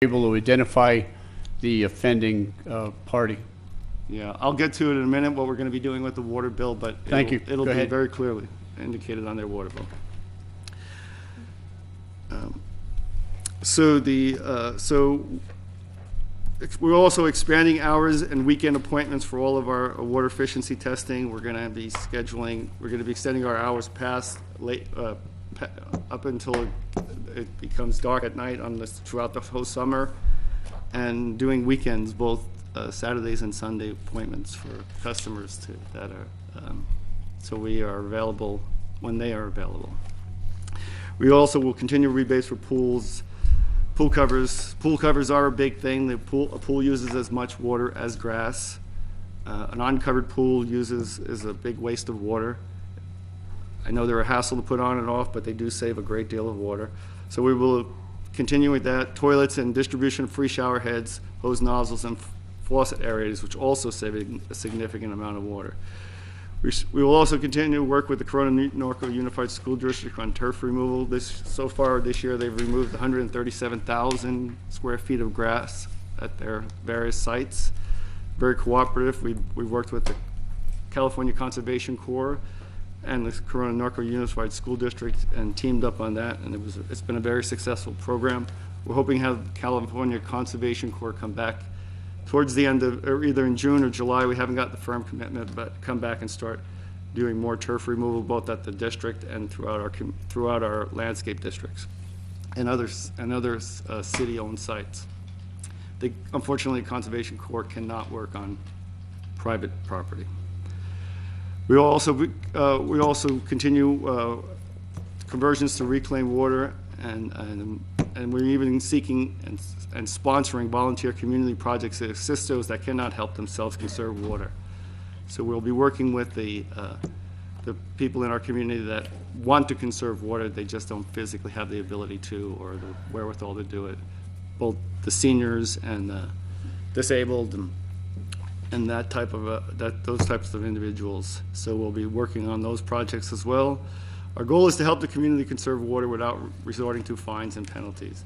able to identify the offending party. Yeah, I'll get to it in a minute, what we're going to be doing with the water bill, but Thank you. It'll Go be ahead. very clearly indicated on their water bill. We're also expanding hours and weekend appointments for all of our water efficiency testing. We're going to be extending our hours past up until it becomes dark at night throughout the whole summer, and doing weekends, both Saturdays and Sunday appointments for customers so we are available when they are available. We also will continue rebates for pools. Pool covers. Pool covers are a big thing. A pool uses as much water as grass. An uncovered pool is a big waste of water. I know they're a hassle to put on and off, but they do save a great deal of water. So we will continue with that. Toilets and distribution of free shower heads, hose nozzles, and faucet areas, which also save a significant amount of water. We will also continue to work with the Corona Norco Unified School District on turf removal. So far this year, they've removed 137,000 square feet of grass at their various sites. Very cooperative. We've worked with the California Conservation Corps and the Corona Norco Unified School District and teamed up on that, and it's been a very successful program. We're hoping to have the California Conservation Corps come back towards the end of, or either in June or July. We haven't got the firm commitment, but come back and start doing more turf removal, both at the district and throughout our landscape districts and other city-owned sites. Unfortunately, the Conservation Corps cannot work on private property. We also continue conversions to reclaimed water, and we're even seeking and sponsoring volunteer community projects that assist those that cannot help themselves conserve water. So we'll be working with the people in our community that want to conserve water, they just don't physically have the ability to or the wherewithal to do it. Both the seniors and the disabled and those types of individuals. So we'll be working on those projects as well. Our goal is to help the community conserve water without resorting to fines and penalties.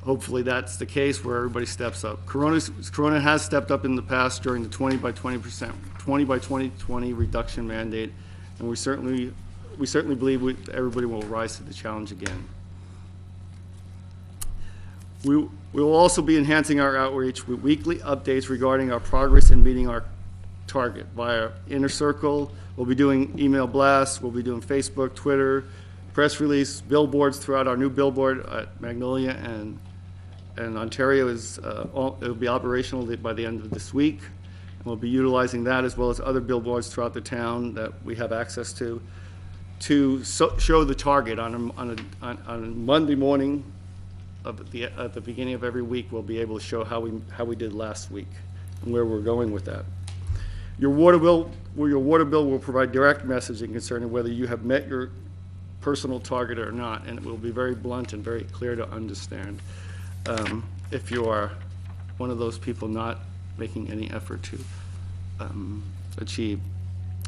Hopefully that's the case where everybody steps up. Corona has stepped up in the past during the 20 by 2020 reduction mandate, and we certainly believe everybody will rise to the challenge again. We will also be enhancing our outreach with weekly updates regarding our progress in meeting our target via Inner Circle. We'll be doing email blasts. We'll be doing Facebook, Twitter, press release, billboards throughout our new billboard at Magnolia and Ontario it'll be operational by the end of this week. And we'll be utilizing that as well as other billboards throughout the town that we have access to show the target on a Monday morning at the beginning of every week. We'll be able to show how we did last week and where we're going with that. Your water bill will provide direct messaging concerning whether you have met your personal target or not, and it will be very blunt and very clear to understand if you are one of those people not making any effort to achieve.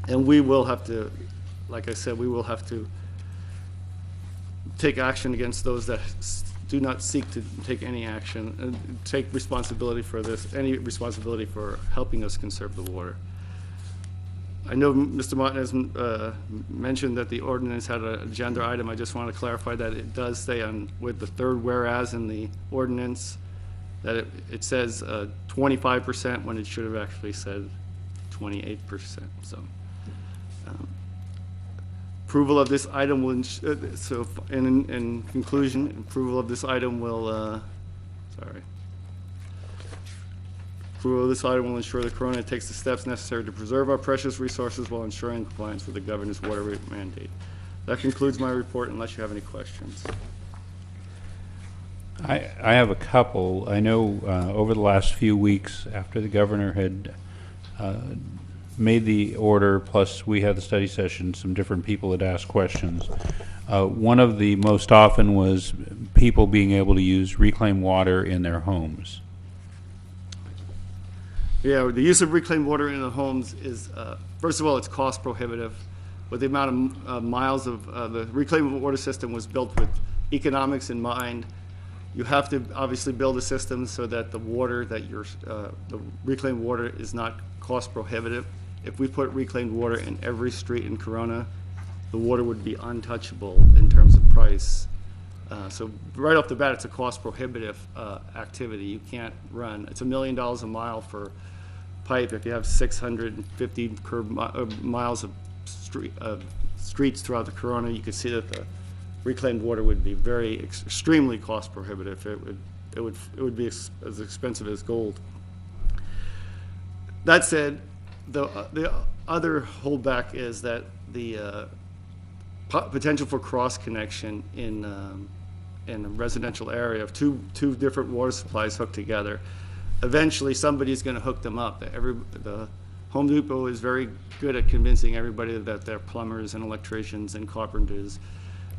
And we will have to, like I said, we will have to take action against those that do not seek to take any action and take responsibility for any responsibility for helping us conserve the water. I know Mr. Martinez mentioned that the ordinance had an agenda item. I just want to clarify that it does say with the third whereas in the ordinance that it says 25% when it should have actually said 28%. So approval of this item will, in conclusion, approval of this item will, Approval of this item will ensure that Corona takes the steps necessary to preserve our precious resources while ensuring compliance with the governor's water rate mandate. That concludes my report unless you have any questions. I have a couple. I know over the last few weeks after the governor had made the order, plus we had the study session, some different people had asked questions. One of the most often was people being able to use reclaimed water in their homes. Yeah, the use of reclaimed water in the homes is, first of all, it's cost prohibitive. With the amount of miles of the reclaimed water system was built with economics in mind, You have to obviously build a system so that the water that the reclaimed water is not cost prohibitive. If we put reclaimed water in every street in Corona, the water would be untouchable in terms of price. So right off the bat, it's a cost prohibitive activity. You can't run. It's $1 million a mile for pipe. If you have 650 miles of streets throughout the Corona, you could see that the reclaimed water would be extremely cost prohibitive. It would be as expensive as gold. That said, the other holdback is that the potential for cross connection in a residential area of two different water supplies hooked together. Eventually, somebody's going to hook them up. The Home Depot is very good at convincing everybody that they're plumbers and electricians and carpenters.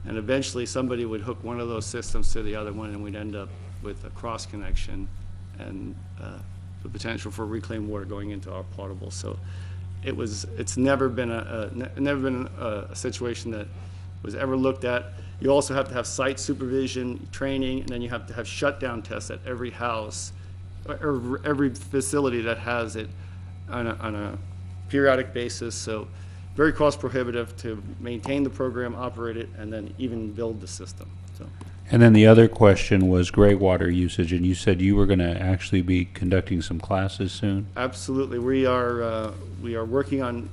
And eventually, somebody would hook one of those systems to the other one, and we'd end up with a cross connection and the potential for reclaimed water going into our potable. So it's never been a situation that was ever looked at. You also have to have site supervision, training, and then you have to have shutdown tests at every house or every facility that has it on a periodic basis. So very cost prohibitive to maintain the program, operate it, and then even build the system. So. And then the other question was gray water usage, and you said you were going to actually be conducting some classes soon? Absolutely. We are working on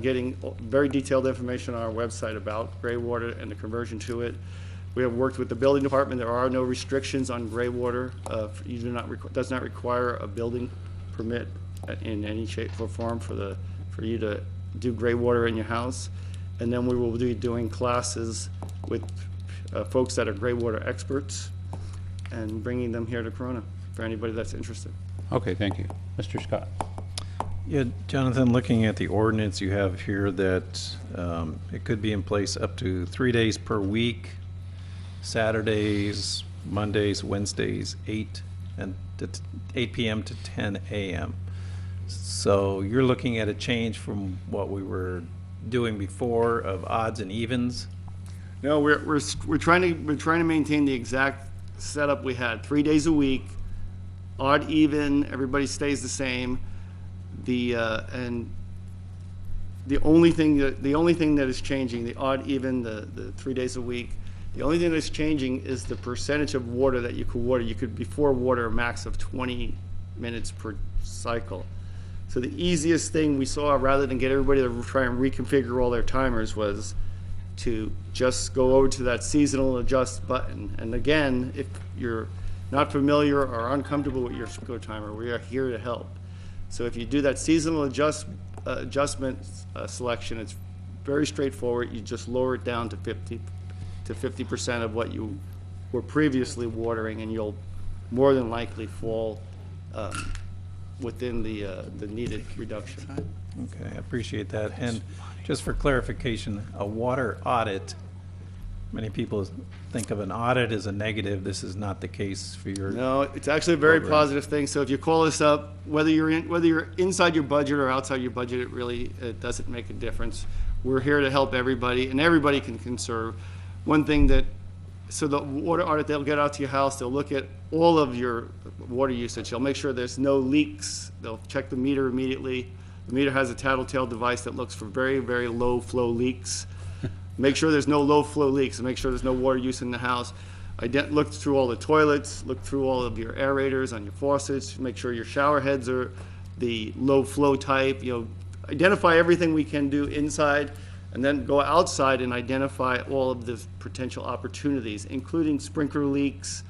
getting very detailed information on our website about gray water and the conversion to it. We have worked with the building department. There are no restrictions on gray water. Does not require a building permit in any shape or form for you to do gray water in your house. And then we will be doing classes with folks that are gray water experts and bringing them here to Corona for anybody that's interested. Okay, thank you. Mr. Scott. Yeah, Jonathan, looking at the ordinance you have here that it could be in place up to 3 days per week, Saturdays, Mondays, Wednesdays, 8 p.m. to 10 a.m. So you're looking at a change from what we were doing before of odds and evens? No, we're trying to maintain the exact setup we had. 3 days a week, odd, even, everybody stays the same. And the only thing that is changing, the odd, even, the 3 days a week, the only thing that's changing is the percentage of water that you could water. You could before water a max of 20 minutes per cycle. So the easiest thing we saw, rather than get everybody to try and reconfigure all their timers, was to just go over to that seasonal adjust button. And again, if you're not familiar or uncomfortable with your go timer, we are here to help. So if you do that seasonal adjustment selection, it's very straightforward. You just lower it down to 50% of what you were previously watering, and you'll more than likely fall within the needed reduction. Okay, I appreciate that. And just for clarification, a water audit, many people think of an audit as a negative. This is not the case for your... No, it's actually a very program. positive thing. So if you call us up, whether you're inside your budget or outside your budget, it doesn't make a difference. We're here to help everybody, and everybody can conserve. One thing so the water audit, they'll get out to your house, they'll look at all of your water usage. They'll make sure there's no leaks. They'll check the meter immediately. The meter has a tattletale device that looks for very, very low flow leaks. Make sure there's no low flow leaks, and make sure there's no water use in the house. Look through all the toilets, look through all of your aerators on your faucets, make sure your shower heads are the low flow type. Identify everything we can do inside, and then go outside and identify all of the potential opportunities, including sprinkler leaks,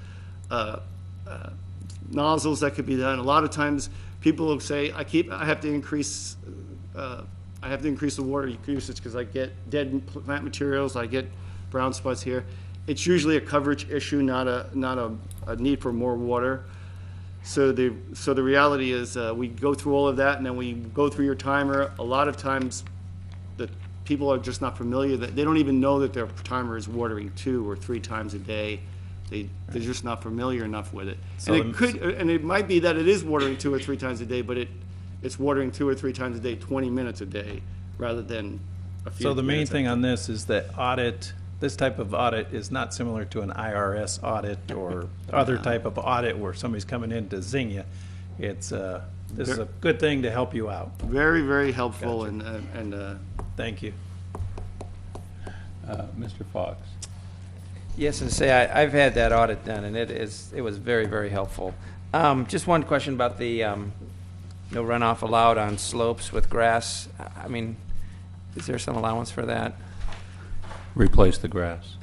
nozzles that could be done. A lot of times people will say, I have to increase the water usage because I get dead plant materials, I get brown spots here. It's usually a coverage issue, not a need for more water. So the reality is we go through all of that, and then we go through your timer. A lot of times the people are just not familiar, that they don't even know that their timer is watering 2 or 3 times a day. They're just not familiar enough with it. So and it might be that it is watering 2 or 3 times a day, but it's watering 2 or 3 times a day, 20 minutes a day, rather than a few. So the main minutes thing on this is that audit this type of audit is not similar to an IRS audit or other type of audit where somebody's coming in to zing you. It's, this is a good thing to help you out. Very, very helpful, Gotcha. and Thank you. Mr. Fox? Yes, and say I've had that audit done, and it was very, very helpful. Just one question about the no runoff allowed on slopes with grass. I mean, is there some allowance for that? Replace the grass.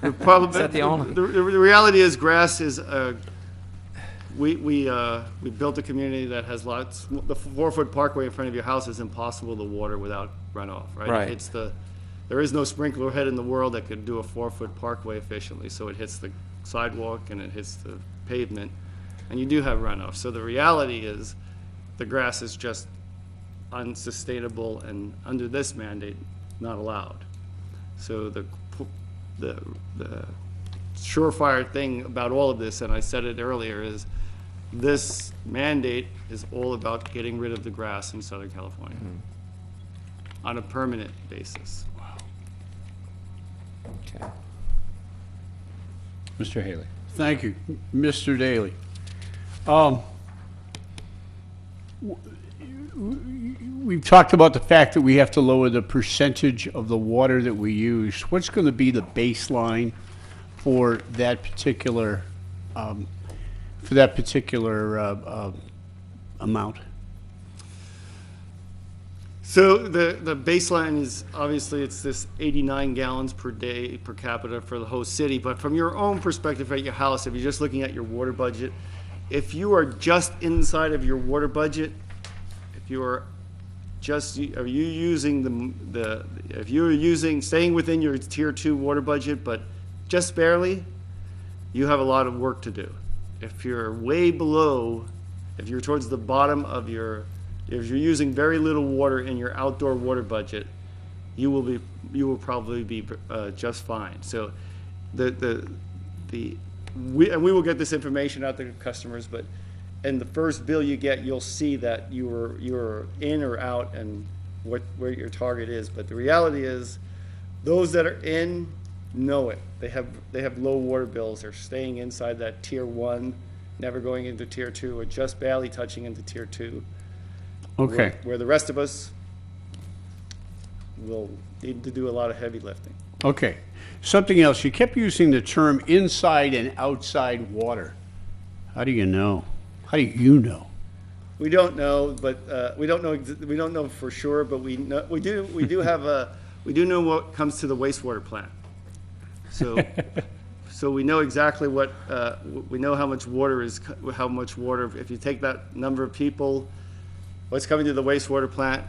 the problem, Is that the only- the reality is grass is, we built a community that has lots, the 4-foot parkway in front of your house is impossible to water without runoff, right? Right. It's there is no sprinkler head in the world that could do a 4-foot parkway efficiently, so it hits the sidewalk and it hits the pavement, and you do have runoff. So the reality is, the grass is just unsustainable, and under this mandate, not allowed. So the surefire thing about all of this, and I said it earlier, is this mandate is all about getting rid of the grass in Southern California on a permanent basis. Okay. Mr. Haley? Thank you. Mr. Daly. We've talked about the fact that we have to lower the percentage of the water that we use. What's going to be the baseline for that particular amount? So the baseline is, obviously, it's this 89 gallons per day per capita for the whole city. But from your own perspective at your house, if you're just looking at your water budget, if you are just inside of your water budget, if you are just, are you using if you're staying within your tier 2 water budget, but just barely, you have a lot of work to do. If you're way below, if you're towards the bottom of if you're using very little water in your outdoor water budget, you will probably be just fine. So we will get this information out to customers, but in the first bill you get, you'll see that you're in or out and where your target is. But the reality is, those that are in know it. They have low water bills. They're staying inside that tier 1, never going into tier 2, or just barely touching into tier 2. Okay. Where the rest of us will need to do a lot of heavy lifting. Okay. Something else. You kept using the term inside and outside water. How do you know? How do you know? We don't know, but we don't know for sure. But we do know what comes to the wastewater plant. So we know exactly what we know how much water. If you take that number of people, what's coming to the wastewater plant,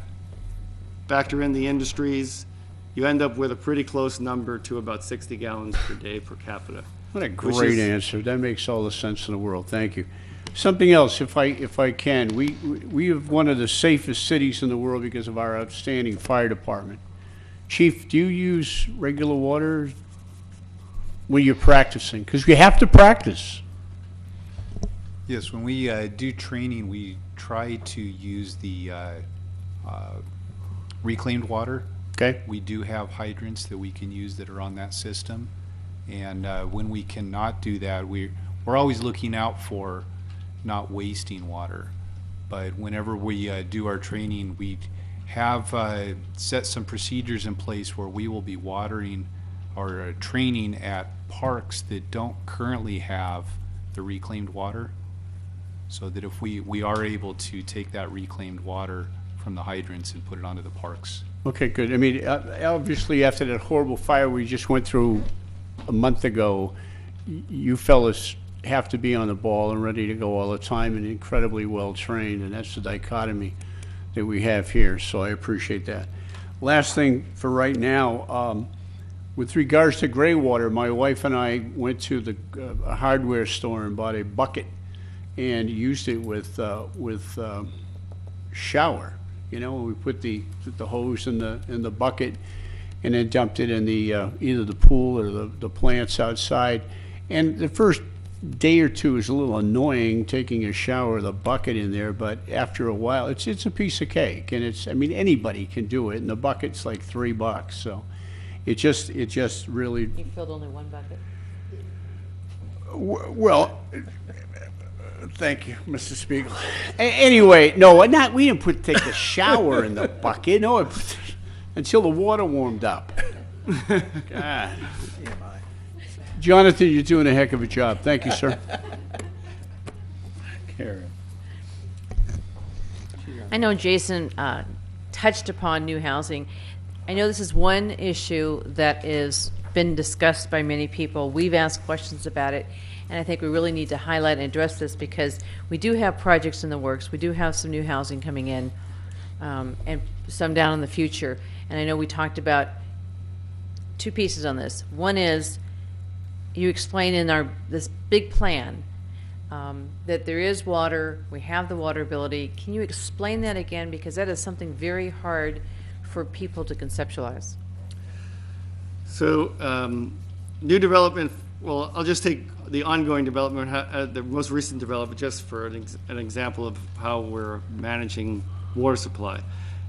factor in the industries, you end up with a pretty close number to about 60 gallons per day per capita. What a great answer. That makes all the sense in the world. Thank you. Something else, if I can. We have one of the safest cities in the world because of our outstanding fire department. Chief, do you use regular water when you're practicing? Because you have to practice. Yes, when we do training, we try to use the reclaimed water. Okay. We do have hydrants that we can use that are on that system, and when we cannot do that, we're always looking out for not wasting water. But whenever we do our training, we have set some procedures in place where we will be watering or training at parks that don't currently have the reclaimed water, so that if we are able to take that reclaimed water from the hydrants and put it onto the parks. Okay, good. I mean, obviously after that horrible fire we just went through a month ago, you fellas have to be on the ball and ready to go all the time and incredibly well trained, and that's the dichotomy that we have here, so I appreciate that. Last thing for right now, with regards to gray water, my wife and I went to a hardware store and bought a bucket and used it with shower. You know, we put the hose in the bucket and then dumped it in either the pool or the plants outside. And the first day or two is a little annoying taking a shower with a bucket in there, but after a while, it's a piece of cake, and I mean, anybody can do it, and the bucket's like $3, so. it just really, You filled only one bucket? well, thank you, Mr. Spiegel. Anyway, no, we didn't take the shower in the bucket, no, until the water warmed up. God. Jonathan, you're doing a heck of a job. Thank you, sir. Karen. I know Jason touched upon new housing. I know this is one issue that is been discussed by many people. We've asked questions about it, and I think we really need to highlight and address this because we do have projects in the works. We do have some new housing coming in, and some down in the future. And I know we talked about two pieces on this. One is you explain in this big plan that there is water, we have the water ability. Can you explain that again? Because that is something very hard for people to conceptualize. So, new development, well, I'll just take the ongoing development, the most recent development, just for an example of how we're managing water supply.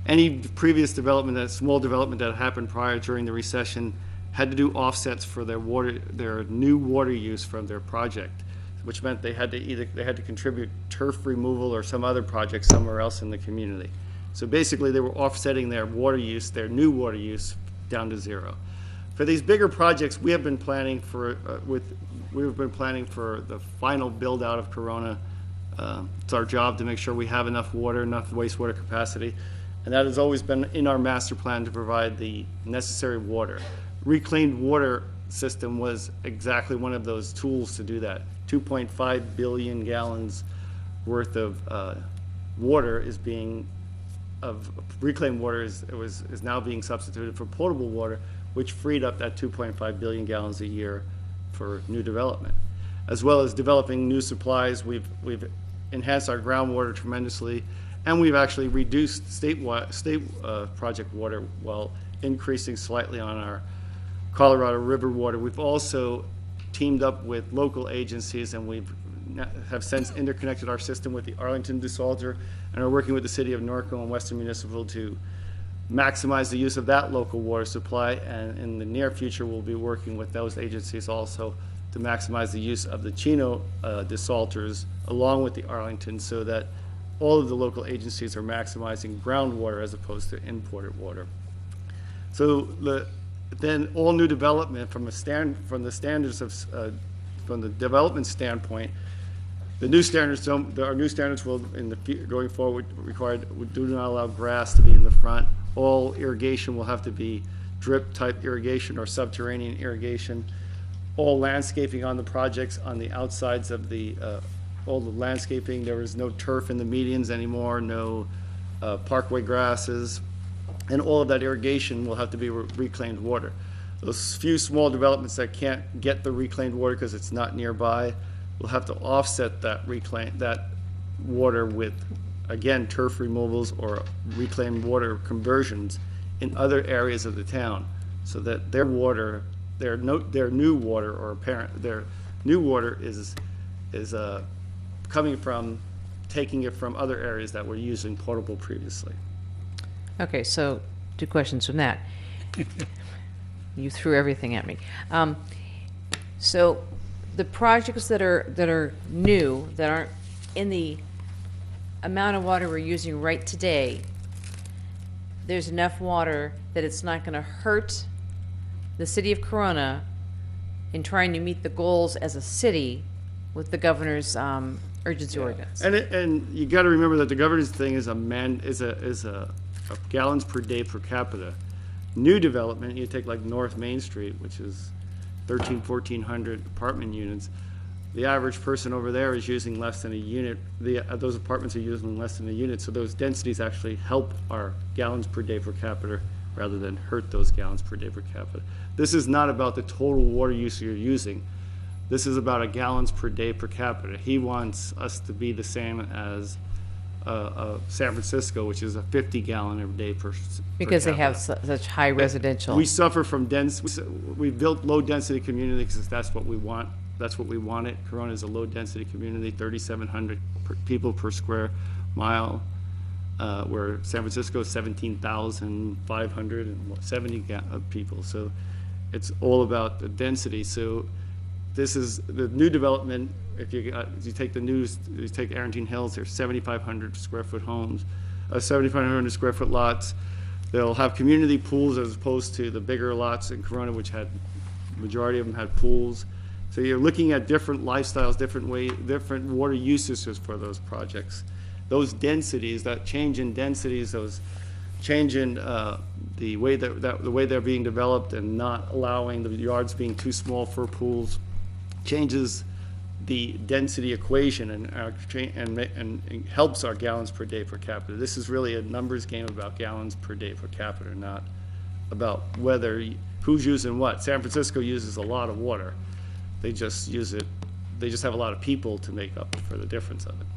Any previous development, that small development that happened prior during the recession, had to do offsets for their new water use from their project, which meant they had to contribute turf removal or some other project somewhere else in the community. So basically, they were offsetting their water use, their new water use, down to zero. For these bigger projects, we have been planning for the final build out of Corona. It's our job to make sure we have enough water, enough wastewater capacity, and that has always been in our master plan to provide the necessary water. Reclaimed water system was exactly one of those tools to do that. 2.5 billion gallons worth of water of reclaimed water is now being substituted for potable water, which freed up that 2.5 billion gallons a year for new development. As well as developing new supplies, we've enhanced our groundwater tremendously, and we've actually reduced state project water while increasing slightly on our Colorado River water. We've also teamed up with local agencies, and have since interconnected our system with the Arlington Desalter, and are working with the City of Norco and Western Municipal to maximize the use of that local water supply. And in the near future, we'll be working with those agencies also to maximize the use of the Chino desalters along with the Arlington, so that all of the local agencies are maximizing groundwater as opposed to imported water. So then all new development from the development standpoint, our new standards will going forward do not allow grass to be in the front. All irrigation will have to be drip type irrigation or subterranean irrigation. All landscaping on the projects on the outsides of all the landscaping, there is no turf in the medians anymore, no parkway grasses, and all of that irrigation will have to be reclaimed water. Those few small developments that can't get the reclaimed water because it's not nearby will have to offset that water with, again, turf removals or reclaimed water conversions in other areas of the town, so that their new water is coming from taking it from other areas that were using potable previously. Okay, so two questions from that. You threw everything at me. So the projects that are new, that aren't in the amount of water we're using right today, there's enough water that it's not going to hurt the city of Corona in trying to meet the goals as a city with the governor's urgency ordinance. And you got to remember that the governor's thing is a gallons per day per capita. New development, you take like North Main Street, which is 1,400 apartment units. The average person over there is using less than a unit. Those apartments are using less than a unit, so those densities actually help our gallons per day per capita rather than hurt those gallons per day per capita. This is not about the total water use you're using. This is about a gallons per day per capita. He wants us to be the same as San Francisco, which is a 50-gallon a day per Because they have capita. such high residential. We suffer from we built low-density communities because that's what we want. That's what we wanted. Corona is a low-density community, 3,700 people per square mile, where San Francisco is 17,570 people. So it's all about the density. So this is the new development. If you take you take Arrentine Hills, there's 7,500 square foot homes, 7,500 square foot lots. They'll have community pools as opposed to the bigger lots in Corona, which had, majority of them had pools. So you're looking at different lifestyles, different water usages for those projects. Those densities, that change in densities, those change in the way the way they're being developed, and not allowing the yards being too small for pools, changes the density equation and helps our gallons per day per capita. This is really a numbers game about gallons per day per capita, not about who's using what. San Francisco uses a lot of water. They just use it. They just have a lot of people to make up for the difference of it.